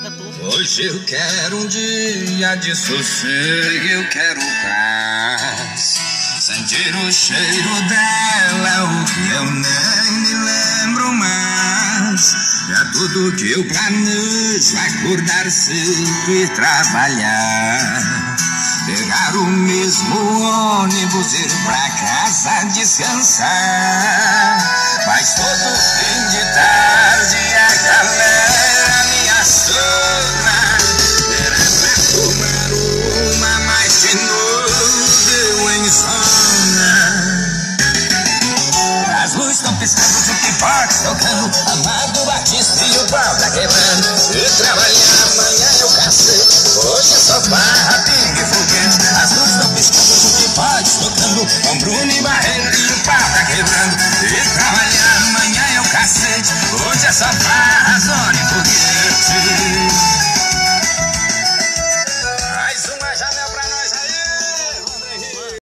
estraga tudo. Hoje eu quero um dia de sossego, eu quero paz. Sentir o cheiro dela, o que eu nem me lembro mais. Já tudo que eu planejo, acordar cedo e trabalhar. Pegar o mesmo ônibus, ir pra casa descansar. Mas todo fim de tarde a galera me aciona. Era pra tomar uma, mas de novo deu insônia. As luzes estão piscando, o jukebox tocando, Amado Batista e o pau tá quebrando. E trabalhar amanhã é o cacete, hoje é só farra, pingue e foguete. As luzes estão piscando, o jukebox tocando, com Bruno e Barreiro e o pau tá quebrando. E trabalhar amanhã é o cacete, hoje é só farra, zona.